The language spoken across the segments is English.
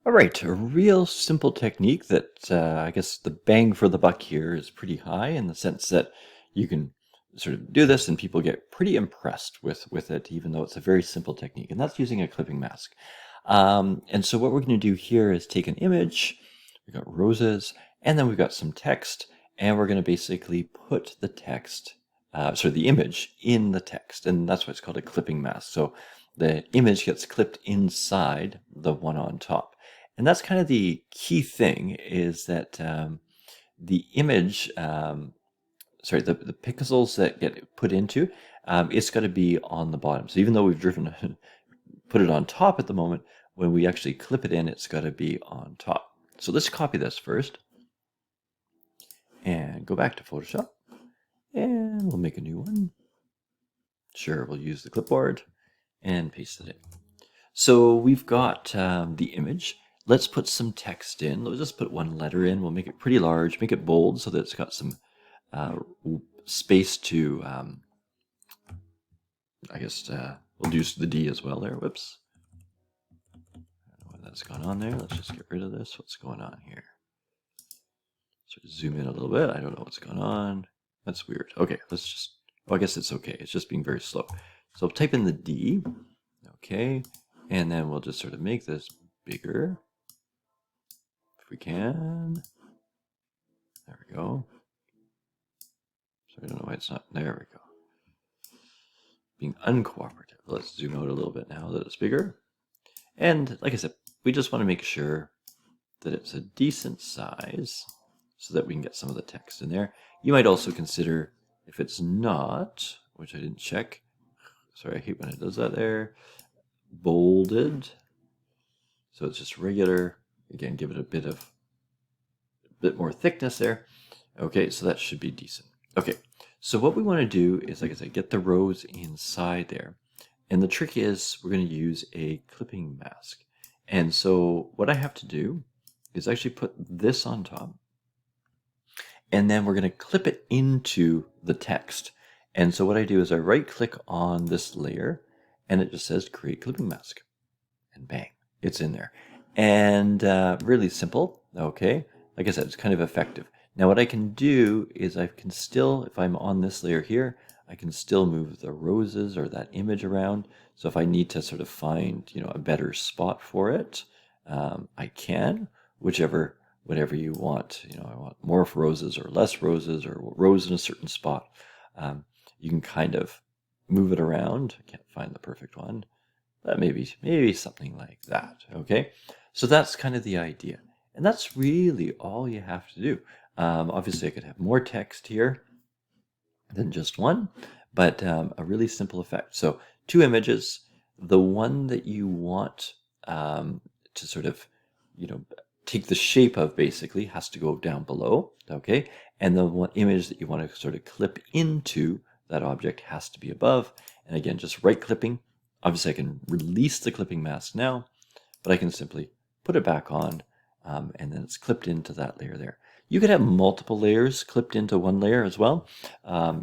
All right, a real simple technique that I guess the bang for the buck here is pretty high in the sense that you can sort of do this and people get pretty impressed with it, even though it's a very simple technique, and that's using a clipping mask. And so what we're going to do here is take an image, we've got roses, and then we've got some text, and we're going to basically put the text, the image in the text, and that's why it's called a clipping mask. So the image gets clipped inside the one on top. And that's kind of the key thing is that the image, the pixels that get put into, it's got to be on the bottom. So even though we've driven, put it on top at the moment, when we actually clip it in, it's got to be on top. So let's copy this first and go back to Photoshop and we'll make a new one. Sure, we'll use the clipboard and paste it in. So we've got the image. Let's put some text in. Let's just put one letter in. We'll make it pretty large, make it bold so that it's got some space to, I guess we'll use the D as well there. Whoops. I don't know what that's gone on there. Let's just get rid of this. What's going on here? Sort of zoom in a little bit. I don't know what's going on. That's weird. Okay, let's just, I guess it's okay. It's just being very slow. So type in the D. Okay. And then we'll just sort of make this bigger if we can. There we go. So I don't know why it's not, there we go. Being uncooperative. Let's zoom out a little bit now that it's bigger. And like I said, we just want to make sure that it's a decent size so that we can get some of the text in there. You might also consider if it's not, which I didn't check. Sorry, I hate when it does that there. Bolded. So it's just regular. Again, give it a bit more thickness there. Okay, so that should be decent. Okay, so what we want to do is, like I said, get the rows inside there. And the trick is we're going to use a clipping mask. And so what I have to do is actually put this on top. And then we're going to clip it into the text. And so what I do is I right click on this layer and it just says create clipping mask. And bang, it's in there. And really simple, okay? Like I said, it's kind of effective. Now what I can do is I can still, if I'm on this layer here, I can still move the roses or that image around. So if I need to sort of find, a better spot for it, I can, whatever you want. I want more roses or less roses or rose in a certain spot. You can kind of move it around. I can't find the perfect one. But maybe something like that, okay? So that's kind of the idea. And that's really all you have to do. Obviously, I could have more text here than just one, but a really simple effect. So 2 images. The one that you want to sort of, take the shape of basically has to go down below, okay? And the one image that you want to sort of clip into that object has to be above. And again, just right clipping. Obviously, I can release the clipping mask now, but I can simply put it back on, and then it's clipped into that layer there. You could have multiple layers clipped into one layer as well,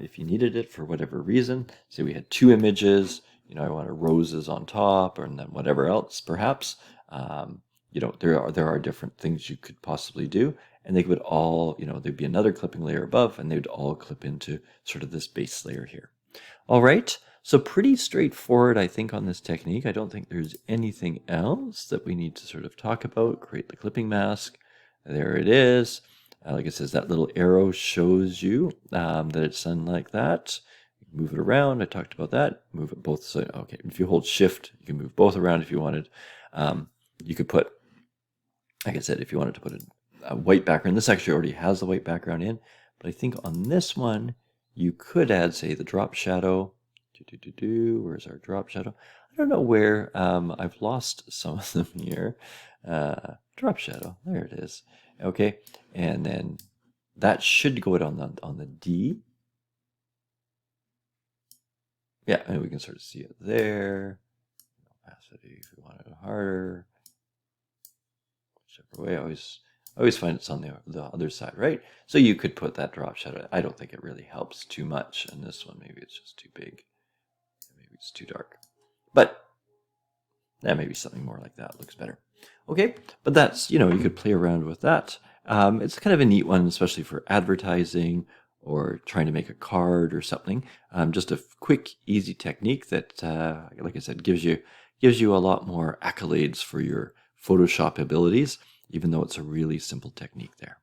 if you needed it for whatever reason. Say we had 2 images, I wanted roses on top, and then whatever else, perhaps. There are different things you could possibly do, and they would all, there'd be another clipping layer above, and they would all clip into sort of this base layer here. All right, so pretty straightforward, I think, on this technique. I don't think there's anything else that we need to sort of talk about. Create the clipping mask. There it is. Like it says, that little arrow shows you that it's done like that. Move it around. I talked about that. Move it both sides. Okay, if you hold Shift, you can move both around if you wanted. You could put, like I said, if you wanted to put a white background. This actually already has the white background in, but I think on this one, you could add, say, the drop shadow. Where's our drop shadow? I don't know where. I've lost some of them here. Drop shadow. There it is. Okay, and then that should go on the D. Yeah, and we can sort of see it there. Opacity if we want it harder. Whichever way. I always find it's on the other side, right? So you could put that drop shadow. I don't think it really helps too much. And this one, maybe it's just too big. Maybe it's too dark. But that may be something more like that looks better. Okay, but that's, you could play around with that. It's kind of a neat one, especially for advertising or trying to make a card or something. Just a quick, easy technique that, like I said, gives you a lot more accolades for your Photoshop abilities, even though it's a really simple technique there.